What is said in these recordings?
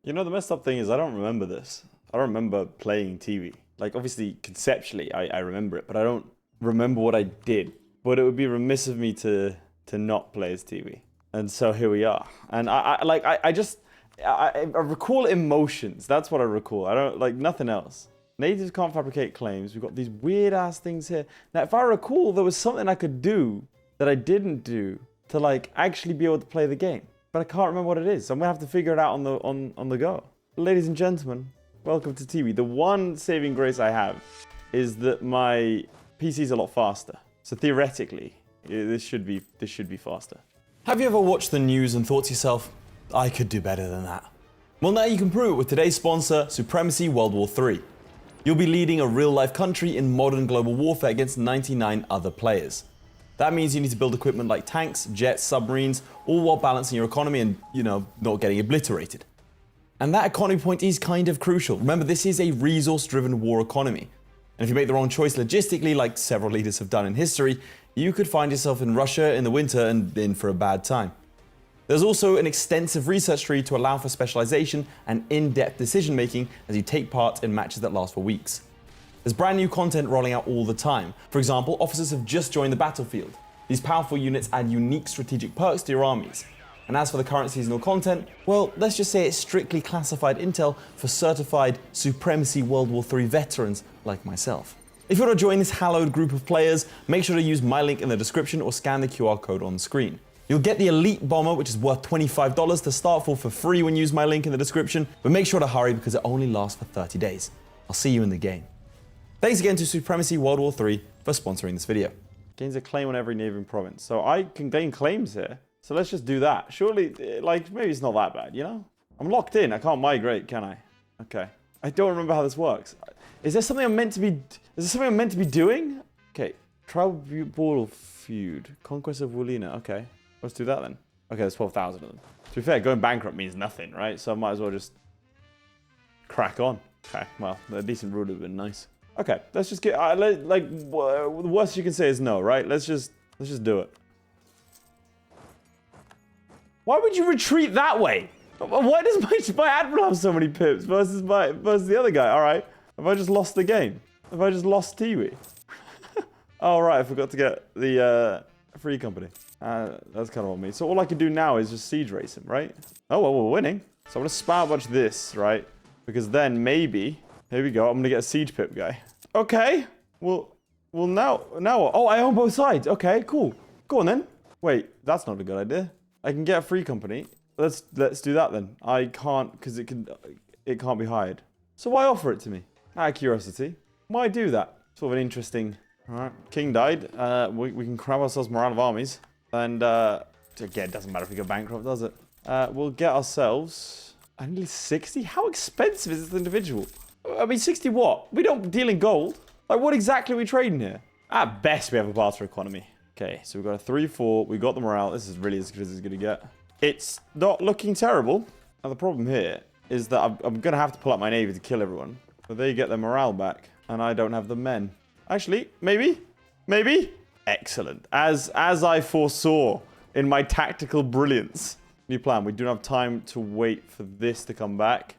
You know, the messed up thing is I don't remember this. I don't remember playing TV. Like, obviously, conceptually, I remember it, but I don't remember what I did. But it would be remiss of me to not play as TV. And so here we are. And I recall emotions. That's what I recall. I don't, like, nothing else. Natives can't fabricate claims. We've got these weird-ass things here. Now, if I recall, there was something I could do that I didn't do to, like, actually be able to play the game. But I can't remember what it is, so I'm gonna have to figure it out on the go. Ladies and gentlemen, welcome to TV. The one saving grace I have is that my PC is a lot faster. So theoretically, this should be faster. Have you ever watched the news and thought to yourself, I could do better than that? Well, now you can prove it with today's sponsor, Supremacy World War III. You'll be leading a real-life country in modern global warfare against 99 other players. That means you need to build equipment like tanks, jets, submarines, all while balancing your economy and, you know, not getting obliterated. And that economy point is kind of crucial. Remember, this is a resource-driven war economy. And if you make the wrong choice logistically, like several leaders have done in history, you could find yourself in Russia in the winter and in for a bad time. There's also an extensive research tree to allow for specialization and in-depth decision-making as you take part in matches that last for weeks. There's brand new content rolling out all the time. For example, officers have just joined the battlefield. These powerful units add unique strategic perks to your armies. And as for the current seasonal content, well, let's just say it's strictly classified intel for certified Supremacy World War III veterans like myself. If you want to join this hallowed group of players, make sure to use my link in the description or scan the QR code on screen. You'll get the Elite Bomber, which is worth $25 to start for free when you use my link in the description, but make sure to hurry because it only lasts for 30 days. I'll see you in the game. Thanks again to Supremacy World War III for sponsoring this video. Gains a claim on every neighboring province. So I can gain claims here. So let's just do that. Surely, like, maybe it's not that bad, you know? I'm locked in. I can't migrate, can I? Okay. I don't remember how this works. Is there something I'm meant to be... Is there something I'm meant to be doing? Okay. Tribal feud. Conquest of Woolina. Okay. Let's do that then. Okay, there's 12,000 of them. To be fair, going bankrupt means nothing, right? So I might as well just crack on. Okay, well, a decent route would have been nice. Okay, let's just get, like, the worst you can say is no, right? Let's just do it. Why would you retreat that way? Why does my admiral have so many pips versus the other guy? All right, have I just lost the game? Have I just lost Tiwi? Oh, right, I forgot to get the free company. That's kind of on me. So all I can do now is just siege race him, right? Oh, well, we're winning. So I'm going to spam a bunch of this, right? Because then maybe... Here we go. I'm gonna get a siege pip guy. Okay. Well now what? Oh, I own both sides. Okay, cool. Go on then. Wait, that's not a good idea. I can get a free company. Let's do that then. I can't because it can't be hired. So why offer it to me? Out of curiosity. Why do that? Sort of an interesting. All right. King died. We can grab ourselves morale of armies. And again, it doesn't matter if we go bankrupt, does it? We'll get ourselves. I need 60. How expensive is this individual? I mean, 60 what? We don't deal in gold. Like, what exactly are we trading here? At best, we have a barter economy. Okay, so we've got a 3-4. We got the morale. This is really as good as it's going to get. It's not looking terrible. Now, the problem here is that I'm going to have to pull up my navy to kill everyone. But they get their morale back, and I don't have the men. Actually, maybe? Maybe? Excellent. As I foresaw in my tactical brilliance. New plan. We don't have time to wait for this to come back.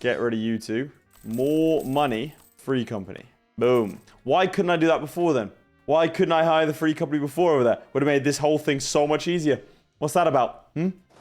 Get rid of you two. More money. Free company. Boom. Why couldn't I do that before then? Why couldn't I hire the free company before over there? Would have made this whole thing so much easier. What's that about?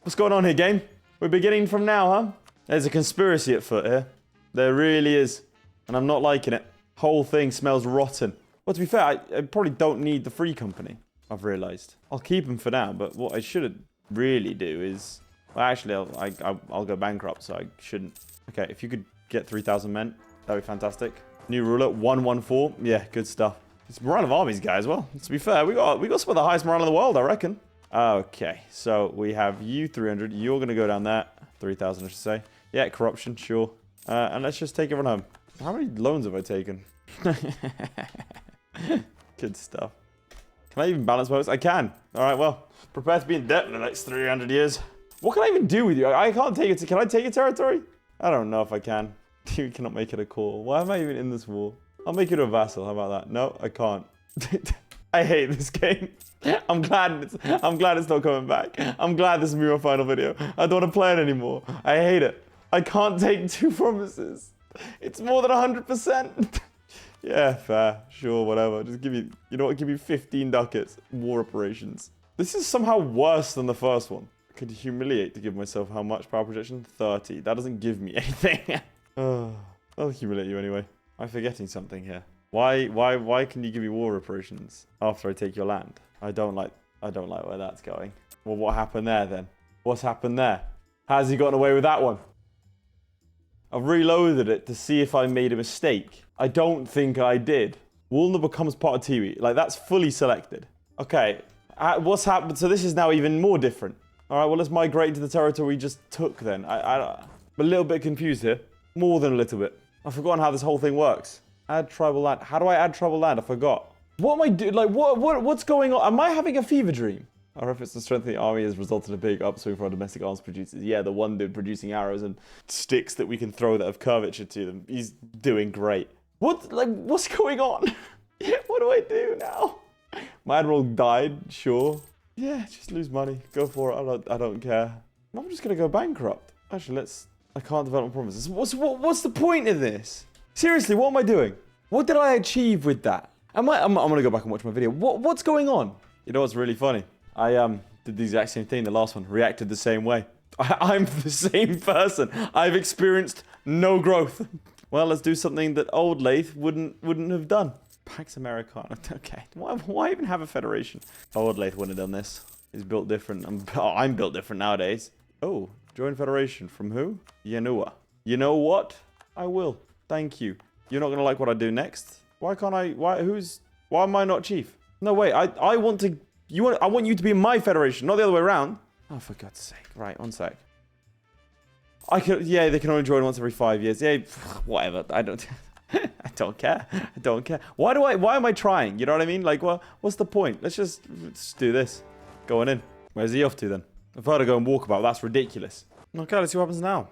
What's going on here, game? We're beginning from now, huh? There's a conspiracy at foot here. There really is. And I'm not liking it. Whole thing smells rotten. Well, to be fair, I probably don't need the free company. I've realized. I'll keep them for now, but what I should really do is... Well, actually, I'll go bankrupt, so I shouldn't... Okay, if you could get 3,000 men, that'd be fantastic. New ruler, 114. Yeah, good stuff. It's morale of armies, guy, as well. To be fair, we got some of the highest morale in the world, I reckon. Okay, so we have you 300. You're going to go down there. 3,000, I should say. Yeah, corruption, sure. And let's just take everyone home. How many loans have I taken? Good stuff. Can I even balance boats? I can. All right, well, prepare to be in debt in the next 300 years. What can I even do with you? I can't take it. Can I take your territory? I don't know if I can. You cannot make it a call. Why am I even in this war? I'll make it a vassal. How about that? No, I can't. I hate this game. I'm glad it's not coming back. I'm glad this is my final video. I don't want to play it anymore. I hate it. I can't take 2 promises. It's more than 100%. Yeah, fair. Sure, whatever. Just give me, you know what? Give me 15 ducats. War reparations. This is somehow worse than the first one. I could humiliate to give myself how much power projection? 30. That doesn't give me anything. I'll humiliate you anyway. I'm forgetting something here. Why can you give me war reparations after I take your land? I don't like where that's going. Well, what happened there then? What's happened there? How's he gotten away with that one? I've reloaded it to see if I made a mistake. I don't think I did. Woolner becomes part of Tiwi. Like, that's fully selected. Okay, what's happened? So this is now even more different. All right, well, let's migrate into the territory we just took then. I'm a little bit confused here. More than a little bit. I've forgotten how this whole thing works. Add tribal land. How do I add tribal land? I forgot. What am I doing? Like, what's going on? Am I having a fever dream? Our efforts to strengthen the army has resulted in a big upswing for our domestic arms producers. Yeah, the one dude producing arrows and sticks that we can throw that have curvature to them. He's doing great. What's going on? What do I do now? My admiral died, sure. Yeah, just lose money. Go for it. I don't care. I'm just gonna go bankrupt. Actually, I can't develop promises. What's the point of this? Seriously, what am I doing? What did I achieve with that? I'm gonna go back and watch my video. What's going on? You know what's really funny? I did the exact same thing. The last one reacted the same way. I'm the same person. I've experienced no growth. Well, let's do something that old Lathe wouldn't have done. Pax Americana. Okay. Why even have a federation? Old Lathe wouldn't have done this. He's built different. I'm built different nowadays. Oh, join federation from who? Yanua. You know what? I will. Thank you. You're not gonna like what I do next. Why can't I? Why am I not chief? No, wait. I want to. I want you to be in my federation, not the other way around. Oh, for God's sake. Right, one sec. Yeah, they can only join once every 5 years. Yeah, whatever. I don't care. I don't care. Why am I trying? You know what I mean? Like, what's the point? Let's just do this. Going in. Where's he off to then? I've heard to go and walkabout. That's ridiculous. Okay, let's see what happens now.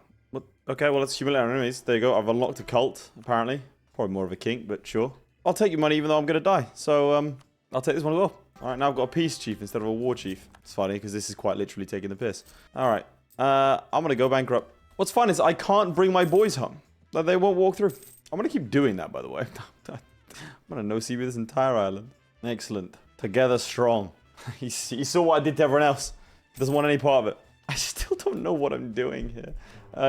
Okay, well, let's humiliate our enemies. There you go. I've unlocked a cult, apparently. Probably more of a kink, but sure. I'll take your money even though I'm going to die. So, I'll take this one as well. All right, now I've got a peace chief instead of a war chief. It's funny because this is quite literally taking the piss. All right, I'm going to go bankrupt. What's fun is I can't bring my boys home. Like, they won't walk through. I'm going to keep doing that, by the way. I'm going to no-see this entire island. Excellent. Together strong. He saw what I did to everyone else. He doesn't want any part of it. I still don't know what I'm doing here.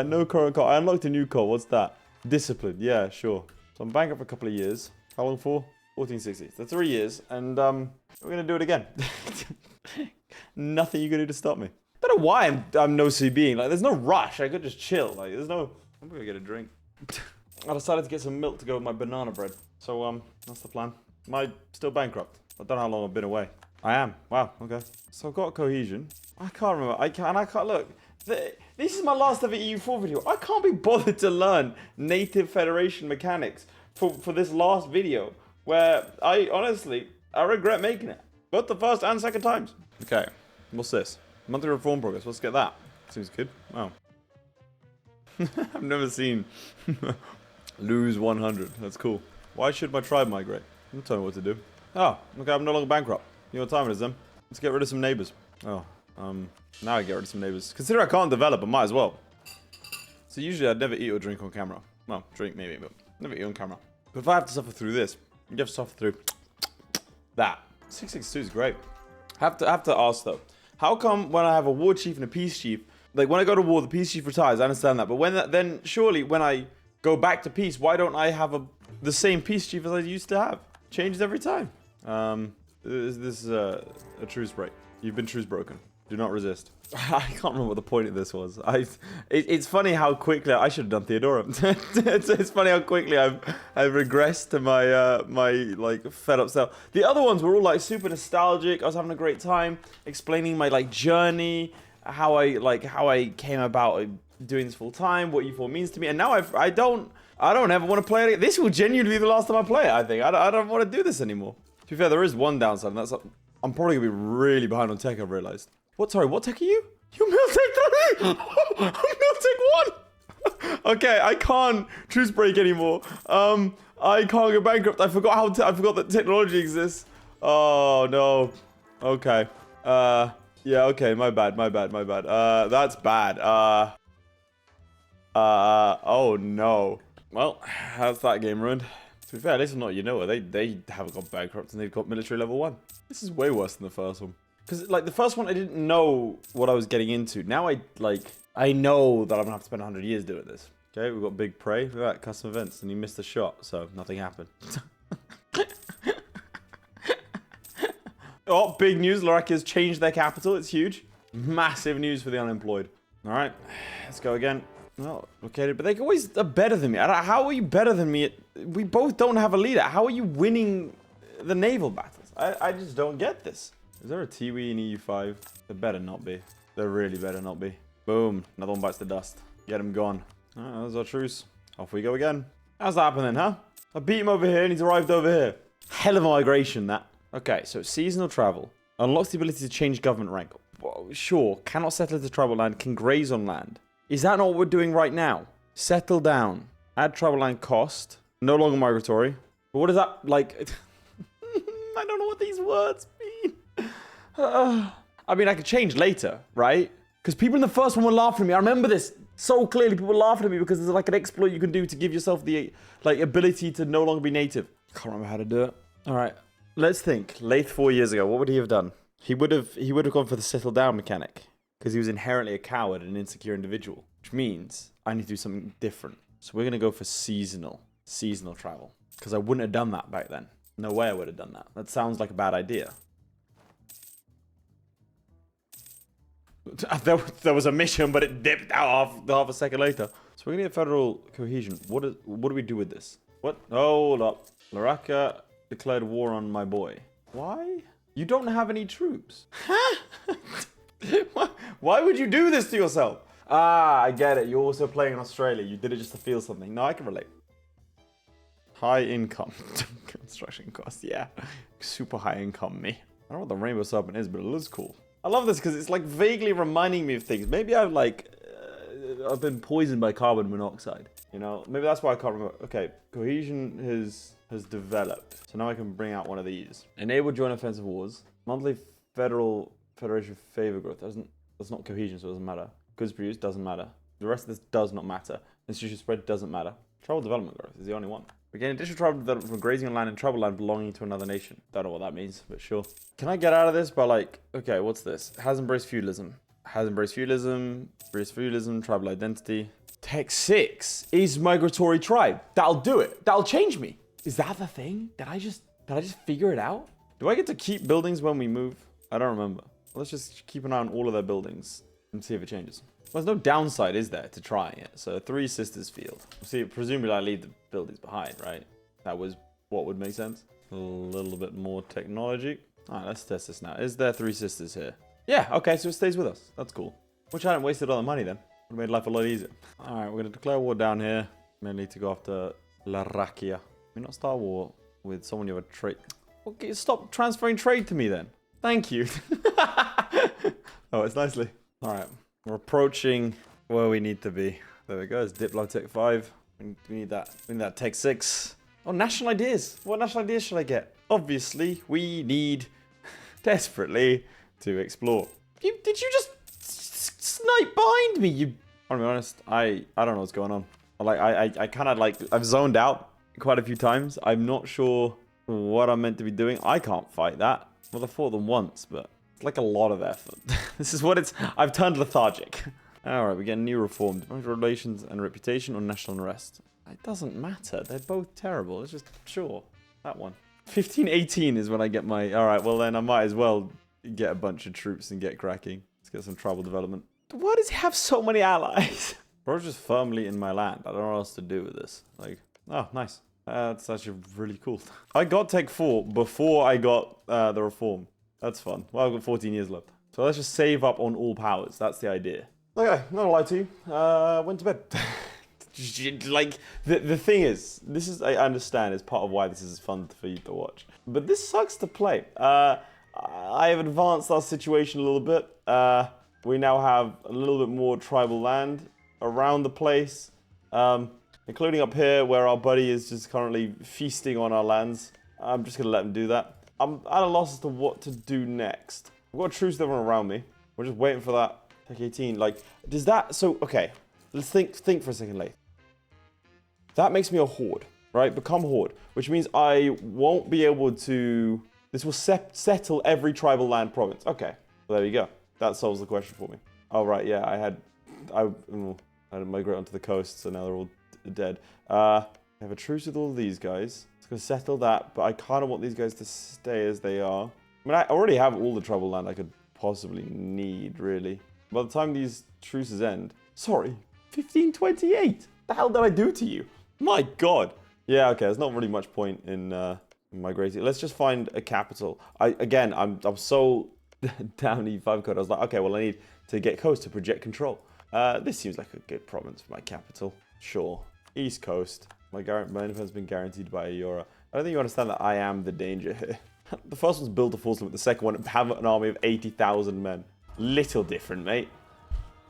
No current call. I unlocked a new call. What's that? Discipline. Yeah, sure. So I'm bankrupt for a couple of years. How long for? 1460. So 3 years. And we're going to do it again. Nothing you can do to stop me. I don't know why I'm no-CBing. Like, there's no rush. I could just chill. Like, there's no... I'm going to get a drink. I decided to get some milk to go with my banana bread. So, that's the plan. Am I still bankrupt? I don't know how long I've been away. I am. Wow, okay. So I've got cohesion. I can't remember. I can't look. This is my last ever EU4 video. I can't be bothered to learn native federation mechanics for this last video, where I regret making it. Both the first and second times. Okay, what's this? Monthly reform progress. Let's get that. Seems good. Wow. I've never seen lose 100. That's cool. Why should my tribe migrate? Don't tell me what to do. Oh, okay, I'm no longer bankrupt. You know what time it is then? Let's get rid of some neighbors. Oh, now I get rid of some neighbors. Consider I can't develop, I might as well. So usually I'd never eat or drink on camera. Well, drink maybe, but never eat on camera. But if I have to suffer through this, you have to suffer through that. 662 is great. Have to ask though, how come when I have a war chief and a peace chief, like when I go to war, the peace chief retires, I understand that. But then surely when I go back to peace, why don't I have the same peace chief as I used to have? Changes every time. This is a truce break. You've been truce broken. Do not resist. I can't remember what the point of this was. It's funny how quickly I should have done Theodora. it's funny how quickly I've regressed to my like fed up self. The other ones were all like super nostalgic. I was having a great time explaining my like journey, how I came about doing this full time, what U4 means to me, and now I don't ever want to play it again. This will genuinely be the last time I play it. I think I don't want to do this anymore. To be fair, there is one downside, and that's I'm probably gonna be really behind on tech. I've realized. What tech are you? You're Miltech 3! I'm Miltech 1! Okay, I can't truce break anymore. I can't go bankrupt. I forgot that technology exists. Oh, no. Okay. Yeah, okay. My bad. That's bad. Oh, no. Well, how's that game ruined? To be fair, at least I'm not, you know, they haven't got bankrupt and they've got military level 1. This is way worse than the first one. Because, like, the first one, I didn't know what I was getting into. Now I know that I'm gonna have to spend 100 years doing this. Okay, we've got big prey. Look at that, custom events, and he missed a shot, so nothing happened. Oh, big news. Aeryka's changed their capital. It's huge. Massive news for the unemployed. All right, let's go again. No, okay, but they always are better than me. How are you better than me? We both don't have a leader. How are you winning the naval battles? I just don't get this. Is there a Tiwi in EU5? There better not be. There really better not be. Boom. Another one bites the dust. Get him gone. All right, there's our truce. Off we go again. How's that happen then, huh? I beat him over here and he's arrived over here. Hell of a migration, that. Okay, so seasonal travel. Unlocks the ability to change government rank. Well, sure, cannot settle into tribal land, can graze on land. Is that not what we're doing right now? Settle down. Add tribal land cost. No longer migratory. But what is that, like... I don't know what these words mean. I mean, I could change later, right? Because people in the first one were laughing at me. I remember this so clearly. People were laughing at me because there's like an exploit you can do to give yourself the like ability to no longer be native. I can't remember how to do it. All right, let's think. Lath 4 years ago, what would he have done? He would have gone for the settle down mechanic because he was inherently a coward and an insecure individual, which means I need to do something different. So we're gonna go for seasonal travel because I wouldn't have done that back then. No way I would have done that. That sounds like a bad idea. There was a mission, but it dipped out half a second later. So we're gonna get federal cohesion. What do we do with this? What? Hold up. Aeryka declared war on my boy. Why? You don't have any troops. Why would you do this to yourself? Ah, I get it. You're also playing in Australia. You did it just to feel something. No, I can relate. High income. Construction costs, yeah. Super high income, me. I don't know what the Rainbow Serpent is, but it looks cool. I love this because it's like vaguely reminding me of things. Maybe I've been poisoned by carbon monoxide. You know, maybe that's why I can't remember. Okay, cohesion has developed. So now I can bring out one of these. Enable joint offensive wars. Monthly federation favor growth. That's not cohesion, so it doesn't matter. Goods produced doesn't matter. The rest of this does not matter. Institution spread doesn't matter. Tribal development growth is the only one. We gain additional tribal development from grazing on land and tribal land belonging to another nation. Don't know what that means, but sure. Can I get out of this by like, okay, what's this? Has embraced feudalism. Has embraced feudalism. Embraced feudalism, tribal identity. Tech 6 is migratory tribe. That'll do it. That'll change me. Is that the thing? Did I just figure it out? Do I get to keep buildings when we move? I don't remember. Let's just keep an eye on all of their buildings and see if it changes. Well, there's no downside, is there, to trying it? So, Three Sisters Field. See, presumably I leave the buildings behind, right? That was what would make sense. A little bit more technology. All right, let's test this now. Is there Three Sisters here? Yeah, okay, so it stays with us. That's cool. Which I hadn't wasted all the money then. Would have made life a lot easier. All right, we're going to declare war down here. Mainly to go after Aeryka. May not start war with someone you have a trade. Okay, stop transferring trade to me then. Thank you. Oh, it's nicely. All right. We're approaching where we need to be. There we go. It's Diplo Tech 5. We need that. We need that Tech 6. Oh, national ideas. What national ideas should I get? Obviously, we need desperately to explore. Did you just snipe behind me? I'll be honest. I don't know what's going on. I kind of like I've zoned out quite a few times. I'm not sure what I'm meant to be doing. I can't fight that. Well, I fought them once, but it's like a lot of effort. This is what it's... I've turned lethargic. Alright, we get a new reform. Diplomatic relations and reputation or national unrest. It doesn't matter. They're both terrible. It's just... Sure. That one. 1518 is when I get my... Alright, well then I might as well get a bunch of troops and get cracking. Let's get some tribal development. Why does he have so many allies? Bro's just firmly in my land. I don't know what else to do with this. Like... Oh, nice. That's actually really cool. I got Tech 4 before I got the reform. That's fun. Well, I've got 14 years left. So let's just save up on all powers. That's the idea. Okay, not gonna lie to you. Went to bed. Like, the thing is, this is, I understand, is part of why this is fun for you to watch. But this sucks to play. I have advanced our situation a little bit. We now have a little bit more tribal land around the place. Including up here where our buddy is just currently feasting on our lands. I'm just gonna let him do that. I'm at a loss as to what to do next. I've got a truce with everyone around me. We're just waiting for that Tech 18. Like, does that... So, okay. Let's think for a second, Lathe. That makes me a Horde, right? Become Horde. Which means I won't be able to... This will settle every tribal land province. Okay. Well, there you go. That solves the question for me. Oh, right. Yeah, I had to migrate onto the coast, so now they're all dead. I have a truce with all of these guys. It's going to settle that, but I kind of want these guys to stay as they are. I mean, I already have all the tribal land I could possibly need, really. By the time these truces end... Sorry, 1528? The hell did I do to you? My God. Yeah, okay, there's not really much point in migrating. Let's just find a capital. Again, I'm so down E5 code. I was like, okay, well, I need to get coast to project control. This seems like a good province for my capital. Sure. East Coast. My independence has been guaranteed by Aeryka. I don't think you understand that I am the danger here. The first one's build a force limit. The second one, have an army of 80,000 men. Little different, mate.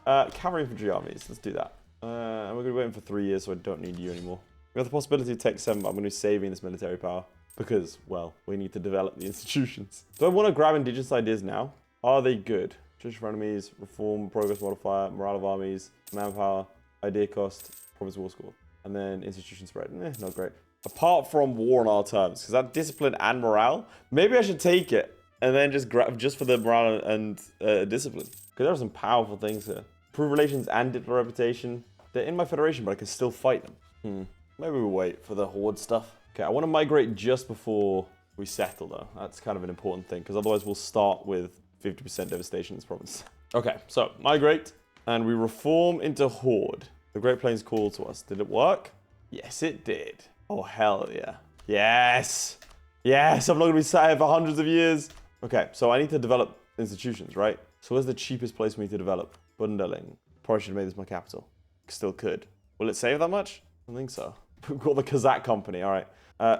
Cavalry infantry armies. Let's do that. And we're going to wait for 3 years, so I don't need you anymore. We have the possibility of Tech 7, but I'm going to be saving this military power. Because, well, we need to develop the institutions. Do I want to grab indigenous ideas now? Are they good? Tradition for enemies, reform, progress modifier, morale of armies, manpower, idea cost, province war score. And then institution spread. Not great. Apart from war on our terms, because that discipline and morale, maybe I should take it and then just grab just for the morale and discipline. Because there are some powerful things here. Improve relations and diplomatic reputation. They're in my federation, but I can still fight them. Maybe we'll wait for the Horde stuff. Okay, I want to migrate just before we settle, though. That's kind of an important thing, because otherwise we'll start with 50% devastation in this province. Okay, so migrate, and we reform into Horde. The Great Plains call to us. Did it work? Yes, it did. Oh, hell yeah. Yes! Yes, I'm not going to be sat here for hundreds of years. Okay, so I need to develop institutions, right? So where's the cheapest place for me to develop? Bundeling. Probably should have made this my capital. Still could. Will it save that much? I don't think so. We've got the Kazakh company, all right.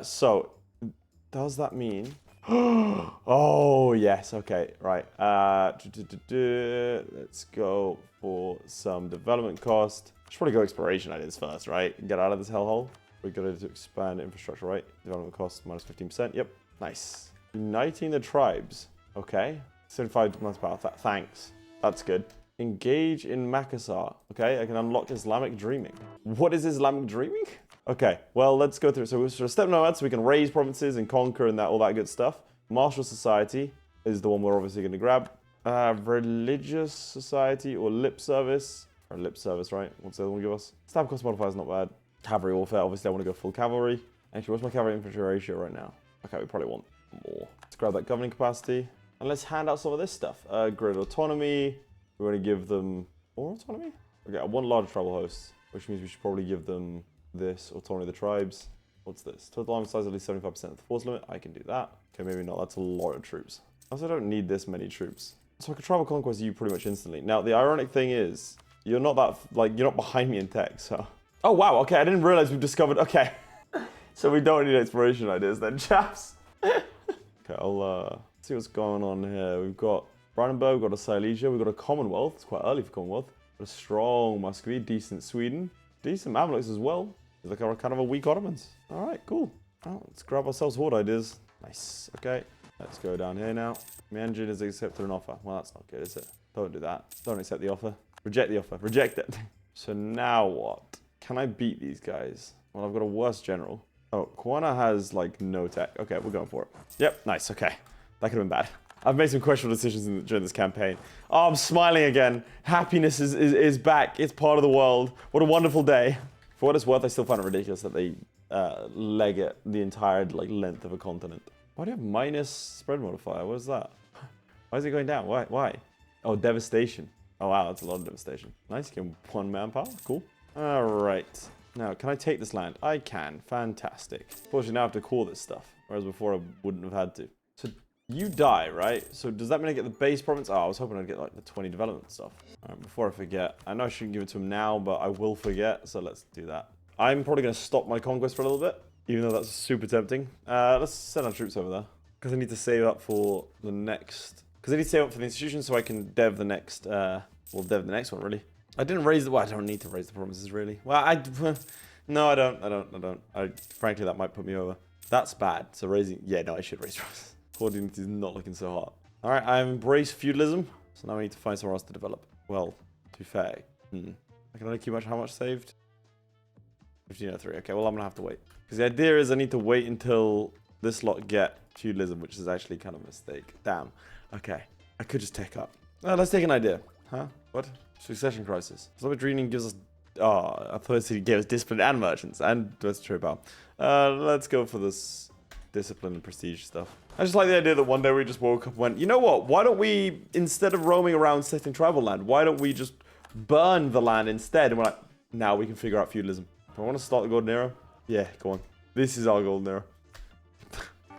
So, does that mean... Oh, yes, okay, right. Let's go for some development cost. Should probably go exploration ideas first, right? Get out of this hellhole. We're going to expand infrastructure, right? Development cost minus 15%. Yep, nice. Uniting the tribes. Okay. 75 months power. Thanks. That's good. Engage in Makassar. Okay, I can unlock Islamic dreaming. What is Islamic dreaming? Okay, well, let's go through. So we're step nomad, so we can raise provinces and conquer and all that good stuff. Martial society is the one we're obviously going to grab. Religious society or lip service. Or lip service, right? What's the other one give us? Stab cost modifier is not bad. Cavalry warfare, obviously I want to go full cavalry. Actually, what's my cavalry infantry ratio right now? Okay, we probably want more. Let's grab that governing capacity. And let's hand out some of this stuff. Grid autonomy. We want to give them more autonomy? Okay, one large tribal host, which means we should probably give them this, autonomy of the tribes. What's this? Total army size at least 75% of the force limit. I can do that. Okay, maybe not. That's a lot of troops. Also, I don't need this many troops. So I could tribal conquest you pretty much instantly. Now, the ironic thing is, you're not that, like, you're not behind me in tech, so. Oh, wow. Okay, I didn't realize we've discovered. Okay. So we don't need exploration ideas then, chaps. Okay, I'll see what's going on here. We've got Brandenburg, we've got a Silesia, we've got a Commonwealth. It's quite early for Commonwealth. Got a strong Muscovy, decent Sweden, decent Mamluks as well. Like kind of a weak Ottomans. All right, cool. Oh, let's grab ourselves Horde ideas. Nice. Okay, let's go down here now. Mandarin has accepted an offer. Well, that's not good, is it? Don't do that. Don't accept the offer. Reject the offer. Reject it. So now what? Can I beat these guys? Well, I've got a worse general. Oh, Kwana has like no tech. Okay, we're going for it. Yep, nice. Okay, that could have been bad. I've made some questionable decisions during this campaign. Oh, I'm smiling again. Happiness is back. It's part of the world. What a wonderful day. For what it's worth, I still find it ridiculous that they leg it the entire length of a continent. Why do you have minus spread modifier? What is that? Why is it going down? Why? Oh, devastation. Oh, wow, that's a lot of devastation. Nice, you get 1 manpower. Cool. All right. Now, can I take this land? I can. Fantastic. Unfortunately, now I have to core this stuff, whereas before I wouldn't have had to. So you die, right? So does that mean I get the base province? Oh, I was hoping I'd get like the 20 development stuff. All right, before I forget, I know I shouldn't give it to him now, but I will forget, so let's do that. I'm probably going to stop my conquest for a little bit, even though that's super tempting. Let's send our troops over there, because I need to save up for the next... Because I need to save up for the institution so I can dev the next... dev the next one, really. I didn't raise the... Well, I don't need to raise the provinces, really. Well, no, I don't. Frankly, that might put me over. That's bad. So raising... Yeah, no, I should raise provinces. Horde unity is not looking so hot. All right, I've embraced feudalism. So now we need to find somewhere else to develop. Well, to be fair. I can only keep how much saved? 1503. Okay, well, I'm going to have to wait. Because the idea is I need to wait until this lot get feudalism, which is actually kind of a mistake. Damn. Okay. I could just take up. Let's take an idea. Huh? What? Succession crisis. Islamic Dreaming gives us... Oh, I thought it gave us discipline and merchants. And that's true about. Let's go for this discipline and prestige stuff. I just like the idea that one day we just woke up and went, you know what? Why don't we, instead of roaming around setting tribal land, why don't we just burn the land instead? And we're like, now we can figure out feudalism. Do I want to start the golden era? Yeah, go on. This is our golden era.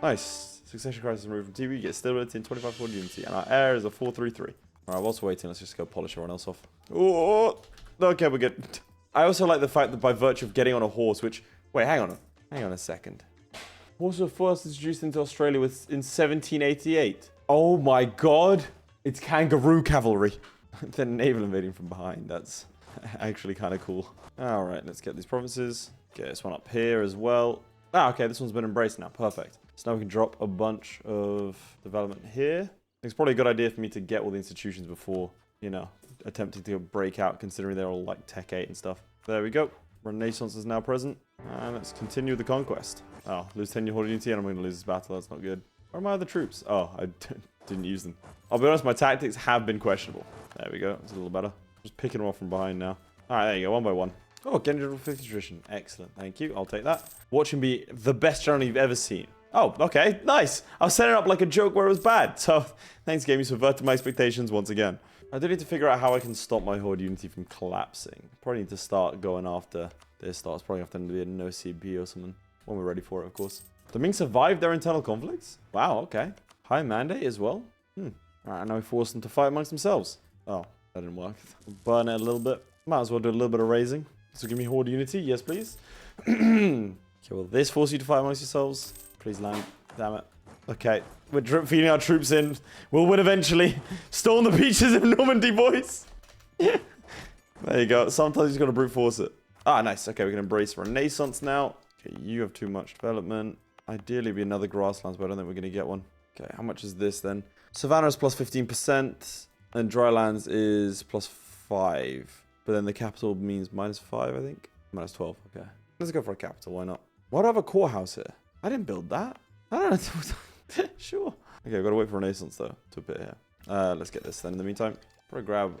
Nice. Succession crisis removed from TV. You get stability and 25 Horde unity. And our heir is a 433. Alright, whilst waiting, let's just go polish everyone else off. Oh, okay, we're good. I also like the fact that by virtue of getting on a horse, which... Wait, hang on a second. Horses were first introduced into Australia in 1788. Oh my god. It's kangaroo cavalry. They're naval invading from behind. That's actually kind of cool. Alright, let's get these provinces. Get this one up here as well. Ah, okay, this one's been embraced now. Perfect. So now we can drop a bunch of development here. It's probably a good idea for me to get all the institutions before, you know, attempting to break out, considering they're all like Tech 8 and stuff. There we go. Renaissance is now present. And let's continue the conquest. Oh, lose 10 Horde unity and I'm going to lose this battle. That's not good. Where are my other troops? Oh, I didn't use them. I'll be honest, my tactics have been questionable. There we go. It's a little better. Just picking them off from behind now. Alright, there you go. One by one. Oh, getting general 50 tradition. Excellent. Thank you. I'll take that. Watch him be the best general you've ever seen. Oh, okay. Nice. I was setting it up like a joke where it was bad. So, thanks, game. You subverted my expectations once again. I do need to figure out how I can stop my Horde unity from collapsing. Probably need to start going after this. Starts probably have to be a no CB or something. When we're ready for it, of course. The Ming survived their internal conflicts? Wow, okay. High mandate as well? Alright, now we force them to fight amongst themselves. Oh, that didn't work. We'll burn it a little bit. Might as well do a little bit of raising. So give me Horde unity. Yes, please. Okay, will this force you to fight amongst yourselves? Please land. Damn it. Okay, we're drip feeding our troops in. We'll win eventually. Storm the beaches of Normandy, boys. There you go. Sometimes you just gotta brute force it. Ah, nice. Okay, we can embrace Renaissance now. Okay, you have too much development. Ideally, be another grasslands, but I don't think we're gonna get one. Okay, how much is this then? Savannah is plus 15%, and drylands is plus 5. But then the capital means minus 5, I think. Minus 12. Okay, let's go for a capital. Why not? Why do I have a core house here? I didn't build that. I don't know. Sure. Okay, I've got to wait for Renaissance though to appear here. Let's get this then. In the meantime, probably grab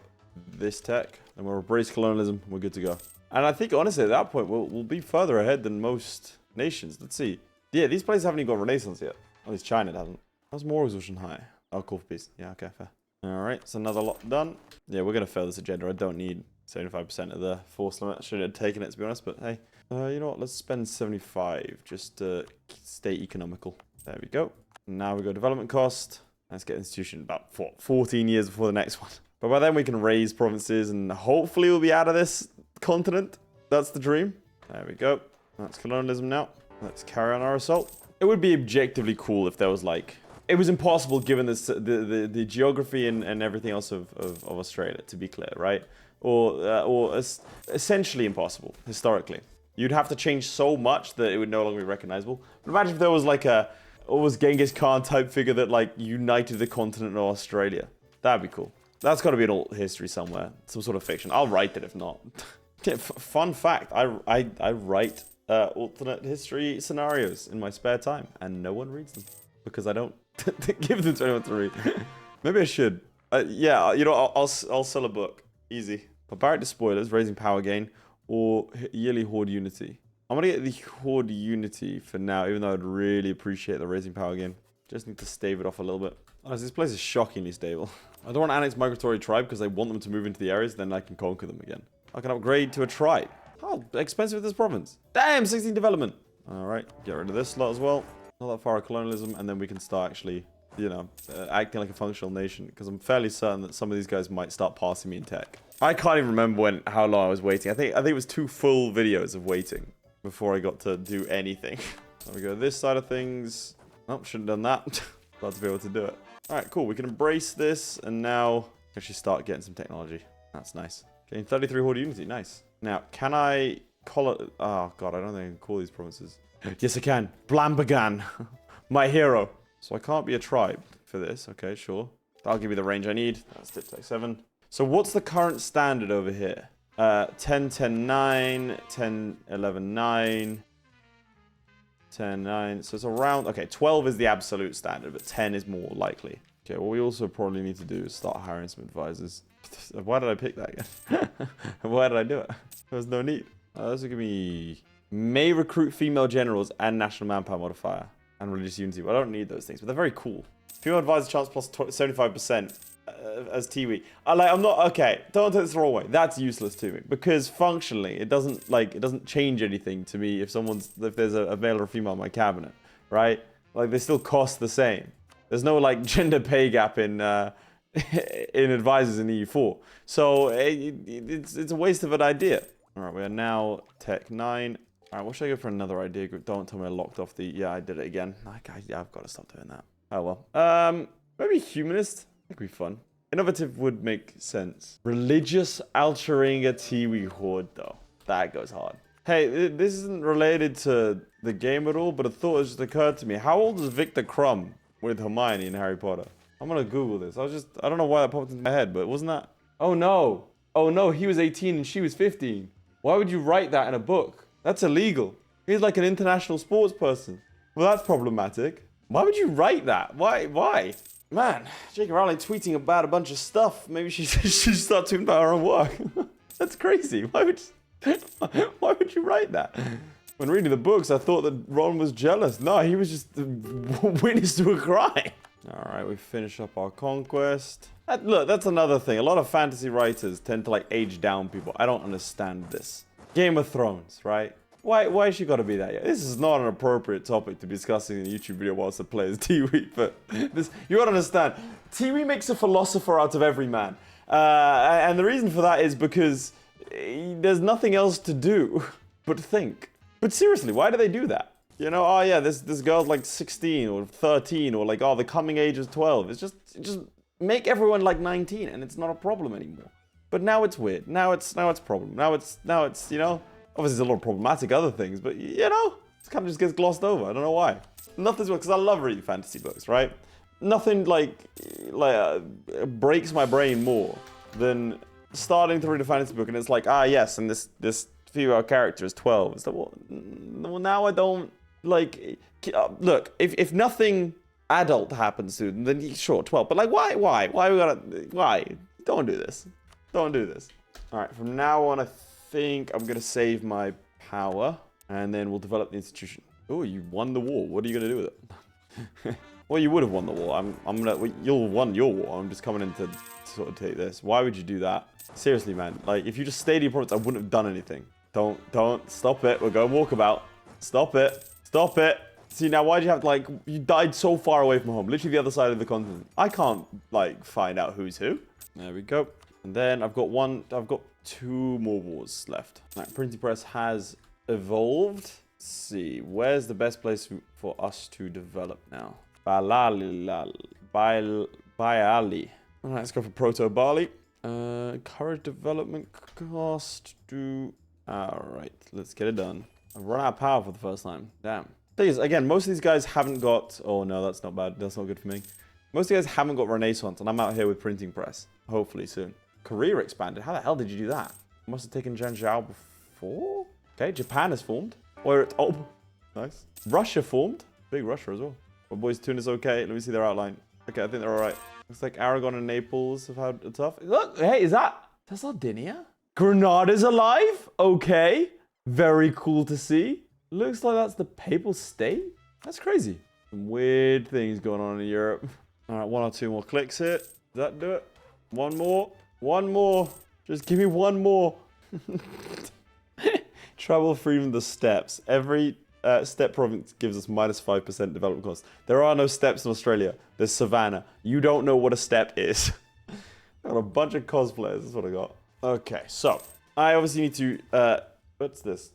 this tech, and we'll embrace colonialism. We're good to go. And I think honestly at that point we'll be further ahead than most nations. Let's see. Yeah, these places haven't even got Renaissance yet. At least China hasn't. How's more exhaustion high? Oh, cool for peace. Yeah, okay, fair. All right, so another lot done. Yeah, we're gonna fail this agenda. I don't need 75% of the force limit. I should have taken it to be honest, but hey. You know what? Let's spend 75 just to stay economical. There we go. Now we go development cost. Let's get institution about 14 years before the next one. But by then we can raise provinces and hopefully we'll be out of this continent. That's the dream. There we go. That's colonialism now. Let's carry on our assault. It would be objectively cool if there was like... It was impossible given the geography and everything else of Australia, to be clear, right? Or essentially impossible, historically. You'd have to change so much that it would no longer be recognizable. But imagine if there was like a almost Genghis Khan type figure that like united the continent of Australia. That'd be cool. That's got to be an old history somewhere. Some sort of fiction. I'll write it if not. Fun fact, I write alternate history scenarios in my spare time. And no one reads them. Because I don't give them to anyone to read. Maybe I should. Yeah, you know, I'll sell a book. Easy. Barbaric Despoilers, raising power gain. Or yearly Horde unity. I'm going to get the Horde unity for now, even though I'd really appreciate the raising power gain. Just need to stave it off a little bit. Honestly, this place is shockingly stable. I don't want to annex migratory tribe because I want them to move into the areas, then I can conquer them again. I can upgrade to a tribe. How expensive is this province? Damn, 16 development. Alright, get rid of this lot as well. Not that far of colonialism, and then we can start actually, you know, acting like a functional nation. Because I'm fairly certain that some of these guys might start passing me in tech. I can't even remember how long I was waiting. I think it was 2 full videos of waiting before I got to do anything. So we go this side of things. Oh, shouldn't have done that. Glad to be able to do it. Alright, cool. We can embrace this and now actually start getting some technology. That's nice. Getting 33 Horde unity. Nice. Now, can I call it... Oh, God, I don't think I can call these provinces. Yes, I can. Blambagan. My hero. So I can't be a tribe for this. Okay, sure. That'll give me the range I need. That's diptech 7. So what's the current standard over here? 10, 10, 9, 10, 11, 9, 10, 9. So it's around, okay, 12 is the absolute standard, but 10 is more likely. Okay, what we also probably need to do is start hiring some advisors. Why did I pick that again? Why did I do it? There's no need. This will give me may recruit female generals and national manpower modifier and religious unity. Well, I don't need those things, but they're very cool. Female advisor chance plus 75% as Tiwi. I'm not, okay, don't take this the wrong way. That's useless to me because functionally it doesn't change anything to me if there's a male or a female in my cabinet, right? Like they still cost the same. There's no like gender pay gap in in advisors in EU4. So it's a waste of an idea. All right, we are now tech 9. All right, what should I go for another idea group? Don't tell me I locked off the, yeah, I did it again. Yeah, I've got to stop doing that. Oh well. Maybe humanist. That'd be fun. Innovative would make sense. Religious Alcharinga Tiwi Horde though. That goes hard. Hey, this isn't related to the game at all, but a thought has just occurred to me. How old is Victor Crumb with Hermione in Harry Potter? I'm gonna Google this. I don't know why that popped into my head, but wasn't that? Oh no. Oh no, he was 18 and she was 15. Why would you write that in a book? That's illegal. He's like an international sports person. Well, that's problematic. Why would you write that? Why? Man, J.K. Rowling tweeting about a bunch of stuff. Maybe she should start tweeting about her own work. That's crazy. Why would you write that? When reading the books, I thought that Ron was jealous. No, he was just witness to a crime. All right, we finish up our conquest. Look, that's another thing. A lot of fantasy writers tend to like age down people. I don't understand this. Game of Thrones, right? Why has she got to be that? This is not an appropriate topic to be discussing in a YouTube video whilst the players Tiwi, but this, you gotta understand. Tiwi makes a philosopher out of every man. And the reason for that is because there's nothing else to do but think. But seriously, why do they do that? You know, oh yeah, this girl's like 16 or 13 or like, oh, the coming age is 12. It's just make everyone like 19 and it's not a problem anymore. But now it's weird. Now it's a problem. Now it's, you know, obviously there's a lot of problematic other things, but you know, it kind of just gets glossed over. I don't know why. Nothing's because I love reading fantasy books, right? Nothing breaks my brain more than starting to read a fantasy book and it's like, ah yes, and this female character is 12. It's like, well now I don't like. Look, if nothing adult happens to them, then sure 12. But like, why Don't do this. Don't do this. All right, from now on, I think I'm gonna save my power, and then we'll develop the institution. Oh, you won the war. What are you gonna do with it? Well, you would have won the war. You'll won your war. I'm just coming in to sort of take this. Why would you do that? Seriously, man. Like, if you just stayed in your province, I wouldn't have done anything. Don't stop it. We're going walkabout. Stop it. Stop it. See, now why'd you have to, like, you died so far away from home, literally the other side of the continent. I can't, like, find out who's who. There we go. And then I've got 2 more wars left. All right, printing press has evolved. Let's see, where's the best place for us to develop now? Bayali. All right, let's go for proto barley. Courage development cost to. All right, let's get it done. I've run out of power for the first time. Damn. Thing is, again, most of these guys haven't got. Oh no, that's not bad. That's not good for me. Most of these guys haven't got Renaissance, and I'm out here with printing press. Hopefully soon. Career expanded. How the hell did you do that? Must have taken Zhangzhou before. Okay, Japan has formed. Oh, nice. Russia formed. Big Russia as well. My boys Tunis okay. Let me see their outline. Okay, I think they're all right. Looks like Aragon and Naples have had a tough. Look, hey, that's Sardinia? Grenada's alive? Okay. Very cool to see. Looks like that's the Papal State. That's crazy. Some weird things going on in Europe. All right, 1 or 2 more clicks here. Does that do it? One more. One more. Just give me one more. Travel from the steppes. Every steppe province gives us -5% development cost. There are no steppes in Australia. There's savannah. You don't know what a steppe is. I got a bunch of cosplayers. That's what I got. Okay, so I obviously need to. What's this?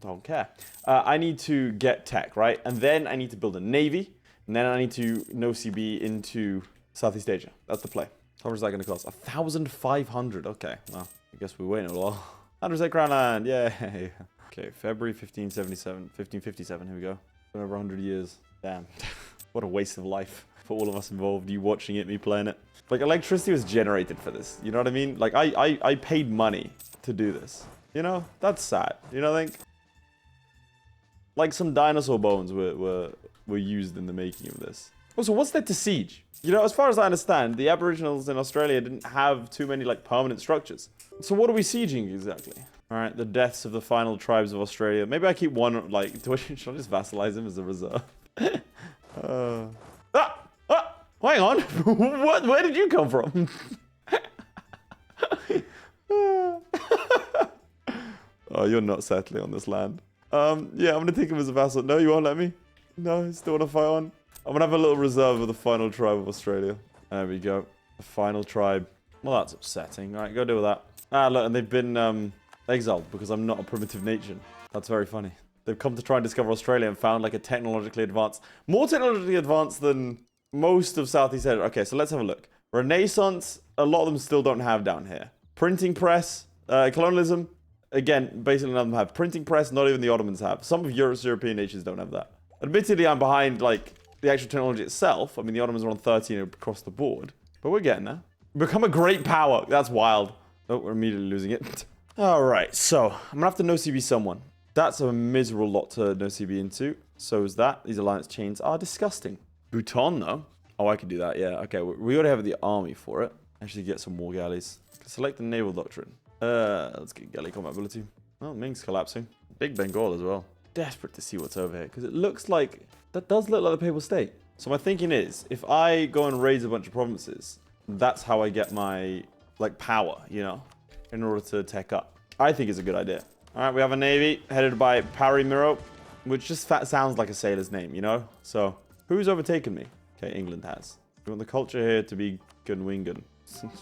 Don't care. I need to get tech, right? And then I need to build a navy. And then I need to no CB into Southeast Asia. That's the play. How much is that going to cost? 1,500. Okay, well, I guess we're waiting a while. 100% crown land. Yay. Okay, February 1577. 1557. Here we go. been over 100 years. Damn. What a waste of life for all of us involved. You watching it, me playing it. Like, electricity was generated for this. You know what I mean? Like, I paid money to do this. You know? That's sad. You know what I think? Like, some dinosaur bones were used in the making of this. Also, what's there to siege? You know, as far as I understand, the Aboriginals in Australia didn't have too many, like, permanent structures. So what are we sieging exactly? All right, the deaths of the final tribes of Australia. Maybe I keep one, like, should I just vassalize him as a reserve? Hang on. Where did you come from? Oh, you're not settling on this land. Yeah, I'm going to take him as a vassal. No, you won't let me? No, you still want to fight on? I'm going to have a little reserve of the final tribe of Australia. There we go. The final tribe. Well, that's upsetting. All right, go deal with that. Ah, look, and they've been exiled because I'm not a primitive nation. That's very funny. They've come to try and discover Australia and found, like, a technologically advanced... More technologically advanced than most of Southeast Asia. Okay, so let's have a look. Renaissance, a lot of them still don't have down here. Printing press, colonialism... Again, basically none of them have. Printing press, not even the Ottomans have. Some of Europe's European nations don't have that. Admittedly, I'm behind, like, the actual technology itself. I mean, the Ottomans are on 13 across the board. But we're getting there. Become a great power. That's wild. Oh, we're immediately losing it. Alright, so, I'm gonna have to no-CB someone. That's a miserable lot to no-CB into. So is that. These alliance chains are disgusting. Bhutan, though. Oh, I can do that, yeah. Okay, we already have the army for it. Actually get some war galleys. Select the naval doctrine. Let's get galley combat ability. Well, Ming's collapsing. Big Bengal as well. Desperate to see what's over here, because it looks like... That does look like the Papal State. So my thinking is, if I go and raise a bunch of provinces, that's how I get my, like, power, you know, in order to tech up. I think it's a good idea. All right, we have a navy headed by Parry Miro, which just sounds like a sailor's name, you know? So, who's overtaken me? Okay, England has. We want the culture here to be Gunwingan.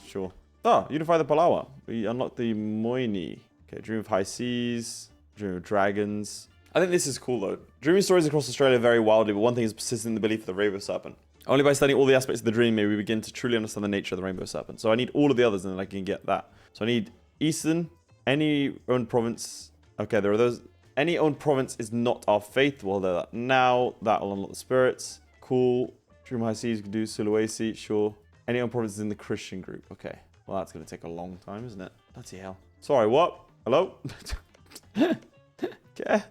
Sure. Oh, unify the Palawa. We unlock the Moini. Okay, dream of high seas. Dream of dragons. I think this is cool, though. Dreaming stories across Australia vary wildly, but one thing is persistent in the belief of the Rainbow Serpent. Only by studying all the aspects of the dream may we begin to truly understand the nature of the Rainbow Serpent. So I need all of the others, and then I can get that. So I need Eastern, any owned province. Okay, there are those. Any owned province is not our faith. Well, they're that now. That'll unlock the spirits. Cool. Dream of high seas, can do Sulawesi, sure. Any owned province is in the Christian group. Okay. Well, that's going to take a long time, isn't it? Bloody hell. Sorry, what? Hello? Okay.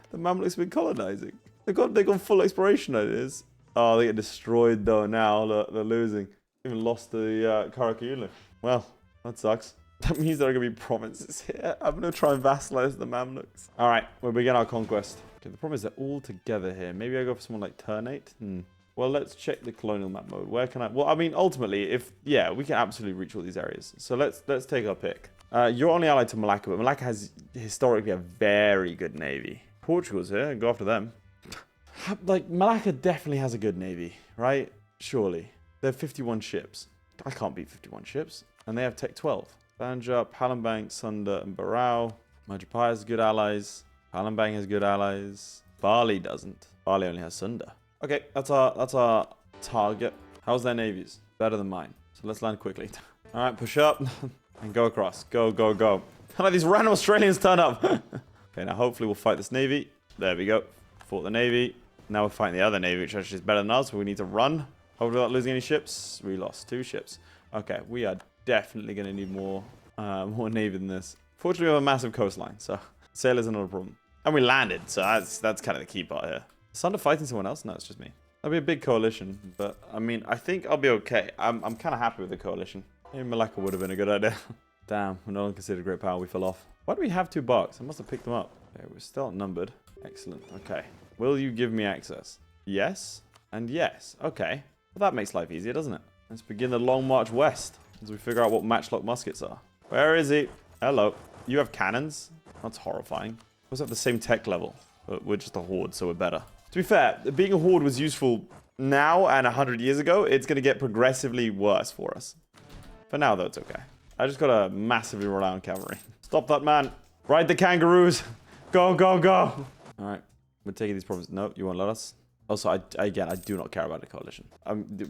The Mamluks been colonizing. They've gone full exploration, it is. Oh, they get destroyed, though, now. Look, they're losing. Even lost the Carmichael. Well, that sucks. That means there are going to be provinces here. I'm going to try and vassalize the Mamluks. All right, we'll begin our conquest. Okay, the problem is they're all together here. Maybe I go for someone like Ternate? Well, let's check the colonial map mode. Where can I... Well, I mean, ultimately, yeah, we can absolutely reach all these areas. So let's take our pick. You're only allied to Malacca, but Malacca has historically a very good navy. Portugal's here. Go after them. Like, Malacca definitely has a good navy, right? Surely. They have 51 ships. I can't beat 51 ships. And they have Tech 12. Banja, Palembang, Sunda, and Barao. Majapahit has good allies. Palembang has good allies. Bali doesn't. Bali only has Sunda. Okay, that's our target. How's their navies? Better than mine. So let's land quickly. All right, push up and go across. Go, go, go. Like these random Australians turn up. Okay, now hopefully we'll fight this navy. There we go. Fought the navy. Now we're fighting the other navy, which actually is better than us. So we need to run. Hopefully without losing any ships. We lost 2 ships. Okay, we are definitely going to need more navy than this. Fortunately, we have a massive coastline, so sailors are not a problem. And we landed, so that's kind of the key part here. Sunder fighting someone else? No, it's just me. That'd be a big coalition, but I mean, I think I'll be okay. I'm kind of happy with the coalition. Maybe Malacca would have been a good idea. Damn, we're no longer considered great power. We fell off. Why do we have 2 barks? I must have picked them up. Okay, we're still outnumbered. Excellent. Okay. Will you give me access? Yes. And yes. Okay. Well, that makes life easier, doesn't it? Let's begin the long march west as we figure out what matchlock muskets are. Where is he? Hello. You have cannons? That's horrifying. We also have the same tech level, but we're just a horde, so we're better. To be fair, being a horde was useful now and 100 years ago. It's going to get progressively worse for us. For now, though, it's okay. I just got to massively rely on cavalry. Stop that, man. Ride the kangaroos. Go, go, go. All right. We're taking these provinces. No, you won't let us. Also, again, I do not care about the coalition.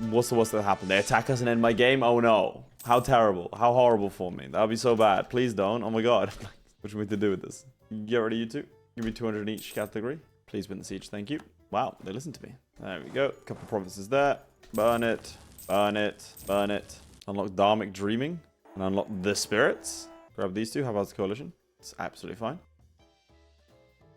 What's the worst that happened? They attack us and end my game? Oh, no. How terrible. How horrible for me. That would be so bad. Please don't. Oh, my God. What should we to do with this? Get rid of you two. Give me 200 in each category. Please win the siege. Thank you. Wow, they listened to me. There we go. A couple provinces there. Burn it. Burn it. Burn it. Unlock Dharmic Dreaming. And unlock the Spirits. Grab these two. How about the coalition? It's absolutely fine.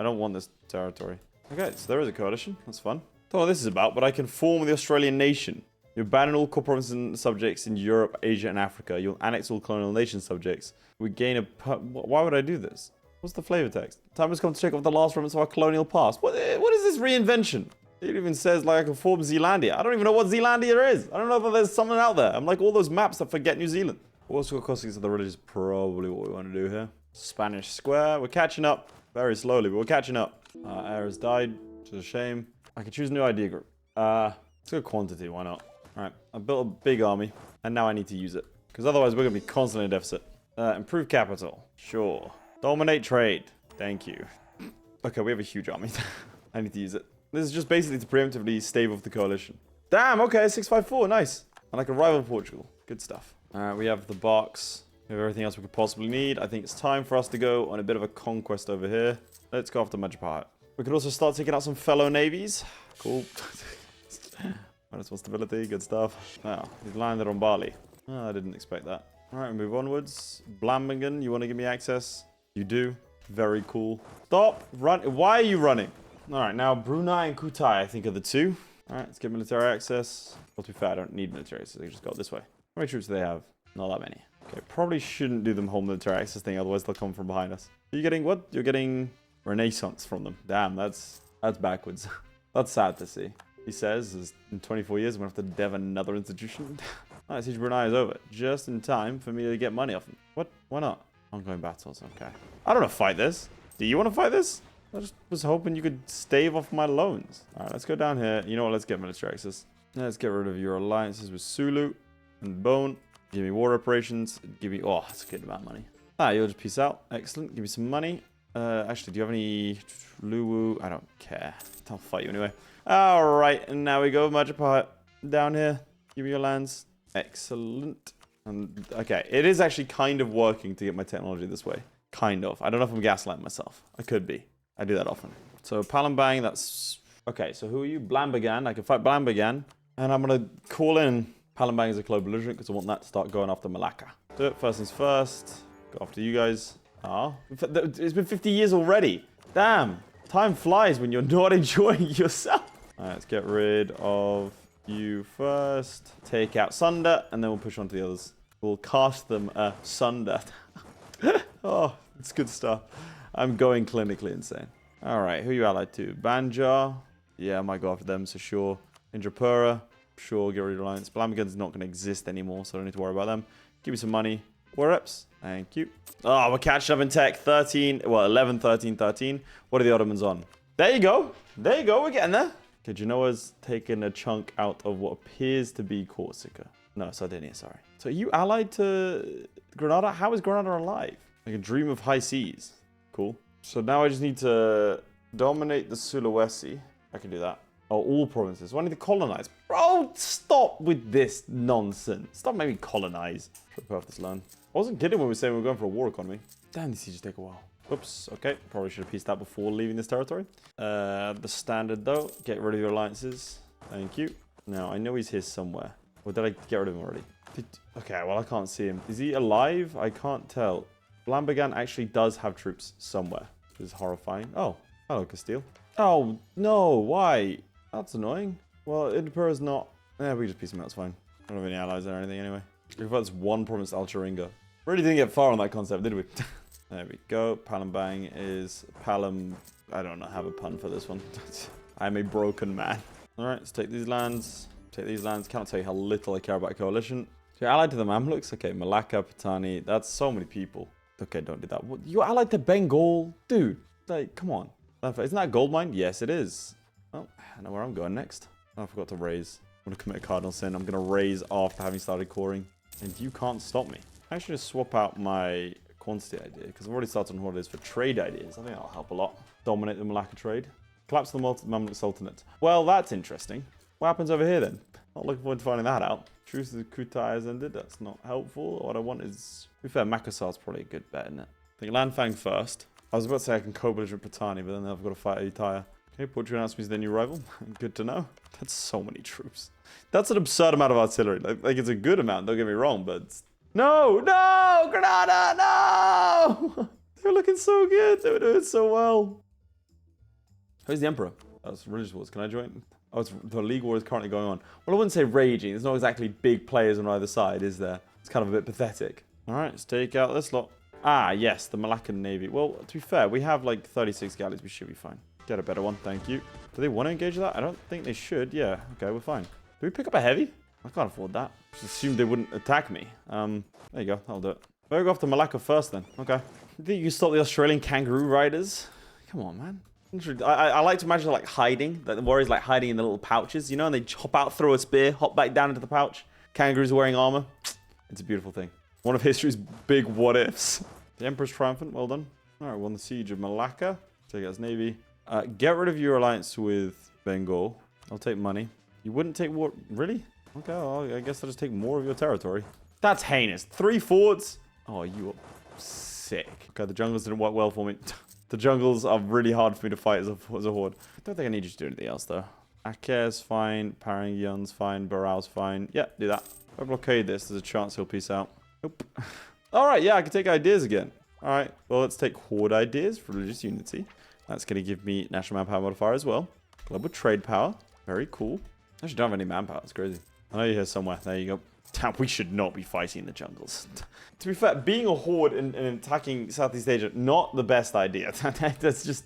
I don't want this territory. Okay, so there is a coalition. That's fun. Don't know what this is about, but I can form the Australian nation. You abandon all core provinces and subjects in Europe, Asia, and Africa. You'll annex all colonial nation subjects. We gain a... Why would I do this? What's the flavor text? Time has come to check off the last remnants of our colonial past. What is this reinvention? It even says like I can form Zealandia. I don't even know what Zealandia is. I don't know if there's something out there. I'm like all those maps that forget New Zealand. Also, costing of the village is probably what we want to do here. Spanish square. We're catching up very slowly, but we're catching up. Air has died, which is a shame. I can choose a new idea group. Let's go quantity. Why not? All right. I built a big army, and now I need to use it because otherwise we're gonna be constantly in deficit. Improve capital. Sure. Dominate trade. Thank you. Okay, we have a huge army. I need to use it. This is just basically to preemptively stave off the coalition. Damn, okay, 654, nice. And I can rival Portugal. Good stuff. Alright, we have the box. We have everything else we could possibly need. I think it's time for us to go on a bit of a conquest over here. Let's go after Majapahit. We could also start taking out some fellow navies. Cool. Minus one stability, good stuff. Now, he's landed on Bali. Oh, I didn't expect that. Alright, we move onwards. Blamingen, you want to give me access? You do. Very cool. Stop. Run. Why are you running? Alright, now Brunei and Kutai, I think, are the two. Alright, let's get military access. Well, to be fair, I don't need military access. I just go this way. How many troops do they have? Not that many. Okay, probably shouldn't do them whole military access thing, otherwise they'll come from behind us. Are you getting what? You're getting Renaissance from them. Damn, that's backwards. That's sad to see. He says, in 24 years, I'm going to have to dev another institution. Alright, Siege Brunei is over. Just in time for me to get money off him. What? Why not? Ongoing battles, okay. I don't want to fight this. Do you want to fight this? I just was hoping you could stave off my loans. Alright, let's go down here. You know what? Let's get military access. Let's get rid of your alliances with Sulu and Bone. Give me war reparations. Give me... Oh, that's a good amount of money. Ah, you'll just peace out. Excellent. Give me some money. Actually, do you have any... Luwu? I don't care. I'll fight you anyway. Alright, and now we go. Majapahit. Down here. Give me your lands. Excellent. And okay, it is actually kind of working to get my technology this way. Kind of. I don't know if I'm gaslighting myself. I could be. I do that often. So Palembang, that's... Okay, so who are you? Blambagan. I can fight Blambagan. And I'm going to call in Palembang as a global belligerent because I want that to start going after Malacca. Do it. First things first. Go after you guys. Ah. It's been 50 years already. Damn. Time flies when you're not enjoying yourself. All right, let's get rid of... you first. Take out Sunder, and then we'll push on to the others. We'll cast them asunder. Oh, it's good stuff. I'm going clinically insane. Alright, who are you allied to? Banjar. Yeah, I might go after them, so sure. Indrapura. Sure, get rid of Alliance. Blamgan's not going to exist anymore, so I don't need to worry about them. Give me some money. War reps. Thank you. Oh, we're catching up in tech. 13, well, 11, 13, 13. What are the Ottomans on? There you go. There you go. We're getting there. Okay, Genoa's taken a chunk out of what appears to be Corsica. No, Sardinia, sorry. So are you allied to Granada? How is Granada alive? Like a dream of high seas. Cool. So now I just need to dominate the Sulawesi. I can do that. Oh, all provinces. So I need to colonize. Bro, stop with this nonsense. Stop making me colonize. Should have this loan. I wasn't kidding when we were saying we were going for a war economy. Damn, these sieges take a while. Oops, okay. Probably should have pieced that before leaving this territory. The standard, though. Get rid of your alliances. Thank you. Now, I know he's here somewhere. Or did I get rid of him already? Okay, well, I can't see him. Is he alive? I can't tell. Blambagan actually does have troops somewhere. This is horrifying. Oh, hello, Castile. Oh, no, why? That's annoying. Well, Indapura's not... we can just piece him out, it's fine. I don't have any allies or anything anyway. We've got this one province, Alcharinga. Really didn't get far on that concept, did we? There we go. Palembang is Palem... I don't know, have a pun for this one. I'm a broken man. Alright, let's take these lands. Take these lands. Can't tell you how little I care about a coalition. So you're allied to the Mamluks? Okay, Malacca, Patani. That's so many people. Okay, don't do that. What, you're allied to Bengal? Dude, like, come on. Isn't that a gold mine? Yes, it is. Oh, I know where I'm going next. Oh, I forgot to raise. I'm going to commit a cardinal sin. I'm going to raise after having started coring. And you can't stop me. I should just swap out my quantity idea because I've already started on holidays for trade ideas. I think that'll help a lot. Dominate the Malacca trade. Collapse the Mamluk Sultanate. Well, that's interesting. What happens over here then? Not looking forward to finding that out. Truce to Kutai has ended. That's not helpful. What I want is... To be fair, Makassar's probably a good bet, isn't it? I think Lanfang first. I was about to say I can co-belligerent Patani, but then I've got to fight Ayutthaya. Okay, Portugal announced me as their new rival. Good to know. That's so many troops. That's an absurd amount of artillery. Like it's a good amount, don't get me wrong, but... No! No! Granada! No! They were looking so good. They were doing so well. Who's the Emperor? That's religious wars. Can I join? Oh, the League War is currently going on. Well, I wouldn't say raging. There's not exactly big players on either side, is there? It's kind of a bit pathetic. All right, let's take out this lot. Ah, yes, the Malaccan Navy. Well, to be fair, we have like 36 galleys. We should be fine. Get a better one, thank you. Do they want to engage that? I don't think they should. Yeah, okay, we're fine. Do we pick up a heavy? I can't afford that. Just assumed they wouldn't attack me. There you go, I'll do it. We'll go after Malacca first then. Okay. You think you can stop the Australian kangaroo riders? Come on, man. I like to imagine like hiding. Like the warriors like hiding in the little pouches, you know, and they hop out, throw a spear, hop back down into the pouch. Kangaroos wearing armor. It's a beautiful thing. One of history's big what ifs. The Emperor's triumphant, well done. All right, won the siege of Malacca. Take out his navy. Get rid of your alliance with Bengal. I'll take money. You wouldn't take war, really? Okay, well, I guess I'll just take more of your territory. That's heinous. 3 forts. Oh, you are sick. Okay, the jungles didn't work well for me. The jungles are really hard for me to fight as a horde. I don't think I need you to do anything else, though. Aker's fine. Parangyon's fine. Barrow's fine. Yeah, do that. If I blockade this, there's a chance he'll peace out. Nope. All right, yeah, I can take ideas again. All right, well, let's take horde ideas for religious unity. That's going to give me national manpower modifier as well. Global trade power. Very cool. I actually don't have any manpower. It's crazy. I know you're here somewhere. There you go. Damn, we should not be fighting in the jungles. To be fair, being a horde and attacking Southeast Asia, not the best idea. That's just,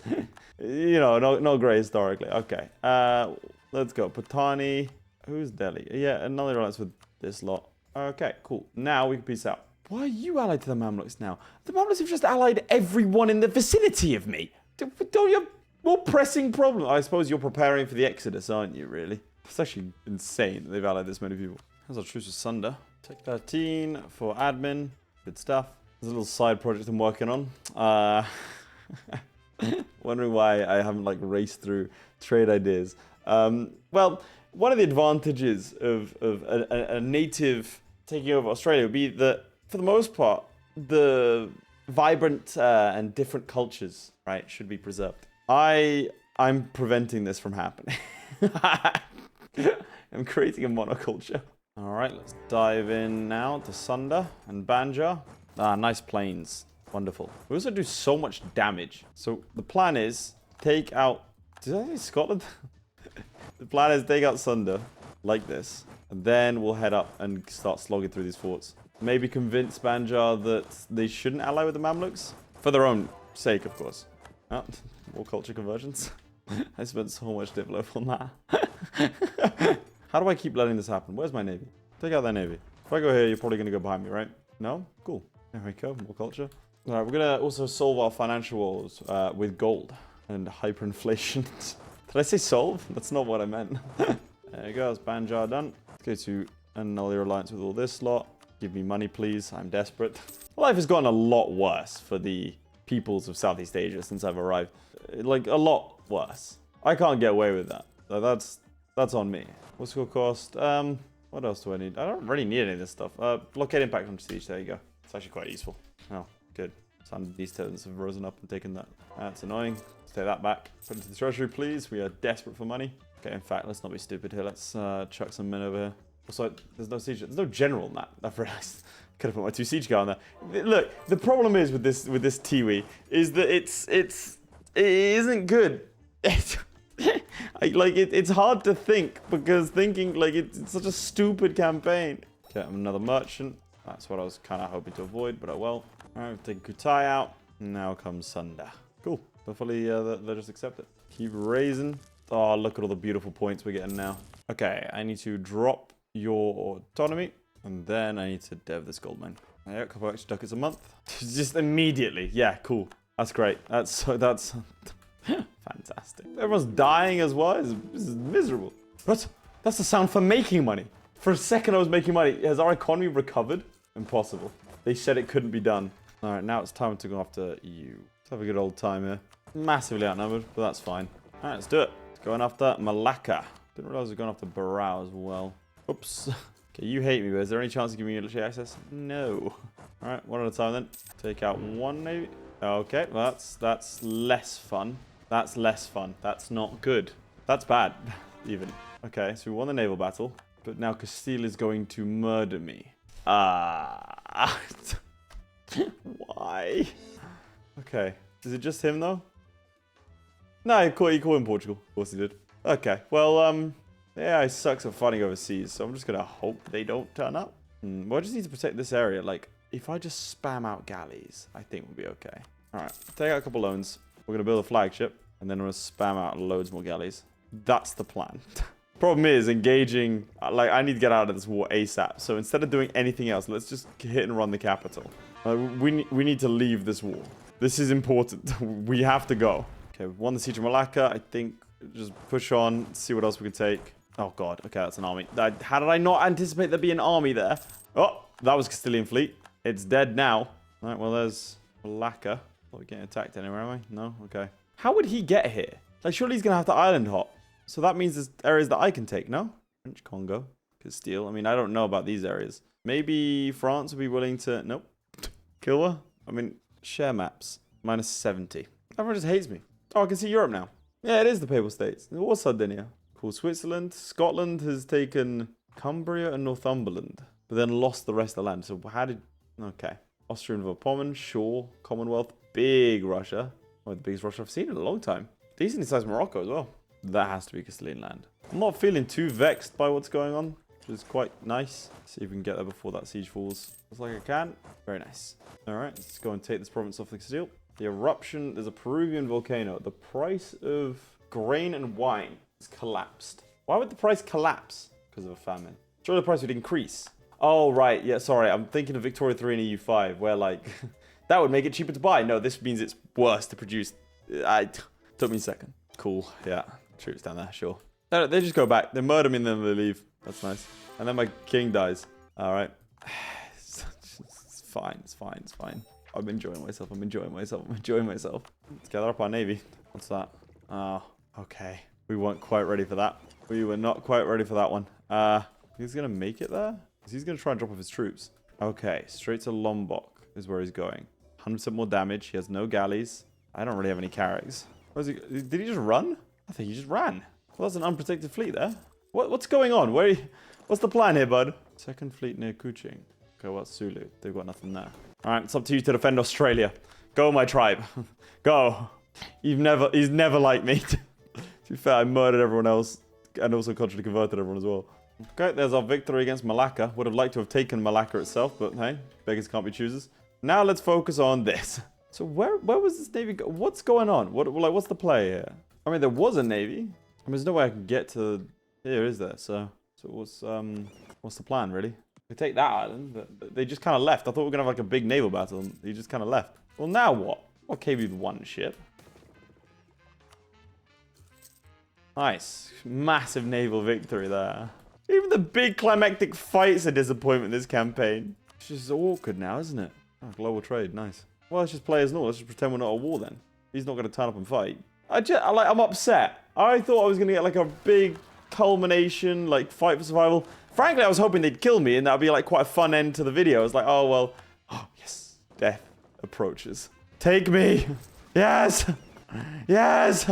you know, not great historically. Okay, let's go. Patani. Who's Delhi? Yeah, another alliance with this lot. Okay, cool. Now we can peace out. Why are you allied to the Mamluks now? The Mamluks have just allied everyone in the vicinity of me. Don't you have more pressing problem? I suppose you're preparing for the Exodus, aren't you, really? It's actually insane that they've allied this many people. How's our truce with Sunder? Tech 13 for admin. Good stuff. There's a little side project I'm working on. Wondering why I haven't like raced through trade ideas. Well, one of the advantages of a native taking over Australia would be that, for the most part, the vibrant and different cultures, right, should be preserved. I'm preventing this from happening. I'm creating a monoculture. All right, let's dive in now to Sunder and Banjar. Ah, nice plains. Wonderful. We also do so much damage. So the plan is take out... Did I say Scotland? The plan is take out Sunder like this. And then we'll head up and start slogging through these forts. Maybe convince Banjar that they shouldn't ally with the Mamluks. For their own sake, of course. Oh, more culture convergence. I spent so much develop on that. How do I keep letting this happen? Where's my navy? Take out their navy. If I go here, you're probably going to go behind me, right? No? Cool. There we go. More culture. All right, we're going to also solve our financial woes with gold and hyperinflation. Did I say solve? That's not what I meant. There you go. That's Banjar done. Let's go to annul your alliance with all this lot. Give me money, please. I'm desperate. Life has gotten a lot worse for the peoples of Southeast Asia since I've arrived. Like, a lot worse. I can't get away with that. That's on me. What's it cost? What else do I need? I don't really need any of this stuff. Blockade impact on siege. There you go. It's actually quite useful. Oh, good. Some of these turns have risen up and taken that. That's annoying. Let's take that back. Put it into the treasury, please. We are desperate for money. Okay, in fact, let's not be stupid here. Let's chuck some men over here. Also, there's no siege. There's no general in that. I've realized. Could have put my 2 siege guy on there. Look, the problem is with this Tiwi is that it isn't good. It's hard to think because thinking like it's such a stupid campaign. Okay, I'm another merchant. That's what I was kind of hoping to avoid, but I will. All right, we've taken Cutaline out. Now comes Sunder. Cool. Hopefully they'll just accept it. Keep raising. Oh, look at all the beautiful points we're getting now. Okay, I need to drop your autonomy, and then I need to dev this gold mine. Yeah, a couple extra ducats a month. Just immediately. Yeah, cool. That's great. That's fantastic. Everyone's dying as well. This is miserable. What? That's the sound for making money. For a second I was making money. Has our economy recovered? Impossible. They said it couldn't be done. All right, now it's time to go after you. Let's have a good old time here. Massively outnumbered, but that's fine. All right, let's do it. It's going after Malacca. Didn't realize we're going after Barrow as well. Oops. Okay, you hate me, but is there any chance of giving me military access? No. All right, one at a time then. Take out one maybe. Okay, well, that's less fun. That's less fun. That's not good. That's bad, even. Okay, so we won the naval battle. But now Castile is going to murder me. Ah. Why? Okay. Is it just him, though? No, he caught in Portugal. Of course he did. Okay. Well, yeah, he sucks at fighting overseas, so I'm just going to hope they don't turn up. Well, I just need to protect this area. Like, if I just spam out galleys, I think we'll be okay. All right. Take out a couple loans. We're going to build a flagship, and then we're going to spam out loads more galleys. That's the plan. Problem is, engaging... Like, I need to get out of this war ASAP. So instead of doing anything else, let's just hit and run the capital. We need to leave this war. This is important. We have to go. Okay, we've won the siege of Malacca. I think just push on, see what else we can take. Oh, God. Okay, that's an army. How did I not anticipate there'd be an army there? Oh, that was Castilian fleet. It's dead now. All right, well, there's Malacca. Are we getting attacked anywhere, am I? No? Okay. How would he get here? Like, surely he's going to have to island hop. So that means there's areas that I can take, no? French Congo, Castile. I mean, I don't know about these areas. Maybe France would be willing to... Nope. Kill her? I mean, share maps. Minus 70. Everyone just hates me. Oh, I can see Europe now. Yeah, it is the Papal States. It was Sardinia. Cool. Switzerland. Scotland has taken Cumbria and Northumberland, but then lost the rest of the land. So how did... Okay. Austrian-Vorpommern, sure. Commonwealth. Big Russia. Oh, the biggest Russia I've seen in a long time. Decently sized Morocco as well. That has to be Castilian land. I'm not feeling too vexed by what's going on, which is quite nice. See if we can get there before that siege falls. Looks like I can. Very nice. All right, let's go and take this province off the Castile. The eruption, there's a Peruvian volcano. The price of grain and wine has collapsed. Why would the price collapse? Because of a famine. Surely the price would increase. Oh, right. Yeah, sorry. I'm thinking of Victoria 3 and EU5, where, like, that would make it cheaper to buy. No, this means it's worse to produce. Took me a second. Cool. Yeah. Troops down there, sure. No, they just go back. They murder me and then they leave. That's nice. And then my king dies. All right. It's fine. It's fine. It's fine. I'm enjoying myself. I'm enjoying myself. I'm enjoying myself. Let's gather up our navy. What's that? Oh, okay. We weren't quite ready for that. We were not quite ready for that one. He's going to make it there? He's going to try and drop off his troops. Okay. Straight to Lombok is where he's going. 100% more damage. He has no galleys. I don't really have any carracks. Did he just run? I think he just ran. Well, that's an unprotected fleet there. What's going on? What's the plan here, bud? Second fleet near Kuching. Okay, what's Sulu? They've got nothing there. All right, it's up to you to defend Australia. Go, my tribe. Go. He's never liked me. To be fair, I murdered everyone else and also culturally converted everyone as well. Okay, there's our victory against Malacca. Would have liked to have taken Malacca itself, but hey, beggars can't be choosers. Now let's focus on this. So where was this navy go? What's going on? What's the play here? I mean, there was a navy. I mean, there's no way I can get to here, is there? So what's the plan, really? We take that island, but they just kind of left. I thought we were gonna have like a big naval battle, and they just kind of left. Well, now what? What came with one ship? Nice, massive naval victory there. Even the big climactic fight's a disappointment this campaign. It's just awkward now, isn't it? Oh, global trade, nice. Well, let's just play as normal. Let's just pretend we're not at war then. He's not gonna turn up and fight. I'm upset. I thought I was going to get like a big culmination, like fight for survival. Frankly, I was hoping they'd kill me and that would be like quite a fun end to the video. I was like, oh, well, oh, yes, death approaches. Take me. Yes. Yes.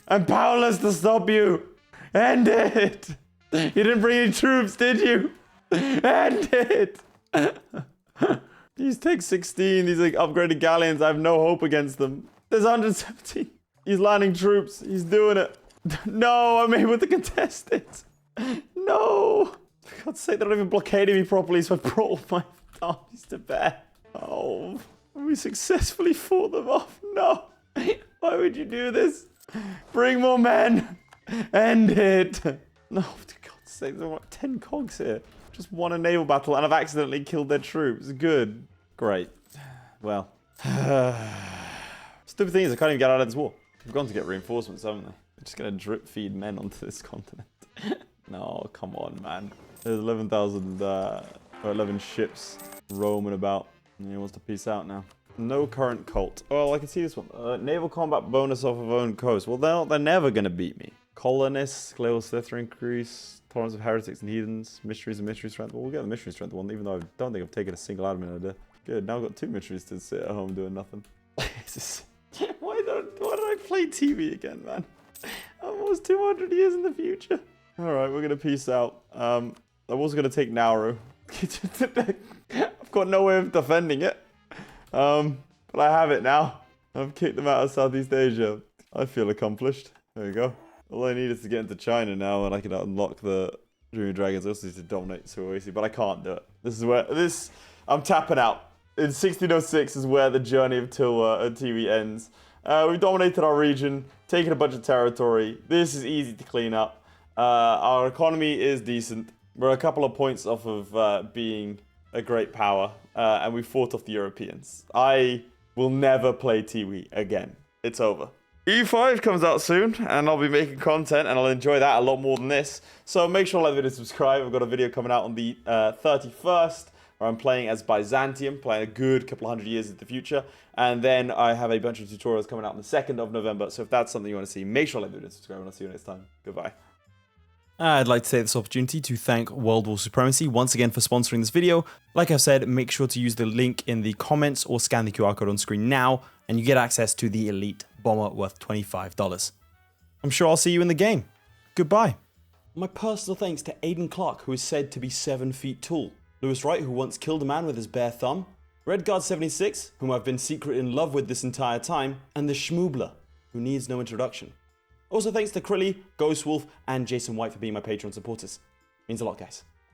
I'm powerless to stop you. End it. You didn't bring any troops, did you? End it. These take 16. These like upgraded galleons. I have no hope against them. There's 117. He's landing troops. He's doing it. No, I'm able to contest it. No. For God's sake, they're not even blockading me properly, so I brought all my armies to bear. Oh, we successfully fought them off. No. Why would you do this? Bring more men. End it. No, for God's sake, there are what, 10 cogs here. Just won a naval battle and I've accidentally killed their troops. Good. Great. Well. Stupid thing is I can't even get out of this war. They've gone to get reinforcements, haven't they? They're just going to drip feed men onto this continent. No, come on, man. There's 11,000 or 11 ships roaming about. And he wants to peace out now. No current cult. Oh, well, I can see this one. Naval combat bonus off of own coast. Well, they're never going to beat me. Colonists, Scleral Slither increase, tolerance of heretics and heathens, mysteries and mystery strength. Well, we'll get the mystery strength one, even though I don't think I've taken a single admin idea. Good, now I've got 2 mysteries to sit at home doing nothing. Why did I play TV again, man? Almost 200 years in the future. All right, we're gonna peace out. I was gonna take Nauru. I've got no way of defending it. But I have it now. I've kicked them out of Southeast Asia. I feel accomplished. There you go. All I need is to get into China now, and I can unlock the Dreaming Dragons. I also need to dominate Sulawesi, but I can't do it. This is where I'm tapping out. In 1606 is where the journey of Tilwa and TV ends. We've dominated our region, taken a bunch of territory. This is easy to clean up. Our economy is decent. We're a couple of points off of being a great power, and we fought off the Europeans. I will never play Tiwi again. It's over. E5 comes out soon, and I'll be making content, and I'll enjoy that a lot more than this. So make sure to like the video, subscribe. I've got a video coming out on the 31st, where I'm playing as Byzantium, playing a good couple of hundred years in the future. And then I have a bunch of tutorials coming out on the 2nd of November. So if that's something you want to see, make sure to like the video, subscribe, and I'll see you next time. Goodbye. I'd like to take this opportunity to thank World War Supremacy once again for sponsoring this video. Like I've said, make sure to use the link in the comments or scan the QR code on screen now, and you get access to the Elite Bomber worth $25. I'm sure I'll see you in the game. Goodbye. My personal thanks to Aiden Clark, who is said to be 7 feet tall, Lewis Wright, who once killed a man with his bare thumb, Redguard76, whom I've been secretly in love with this entire time, and the Schmoobler, who needs no introduction. Also thanks to Crilly, Ghostwolf, and Jason White for being my Patreon supporters. Means a lot, guys.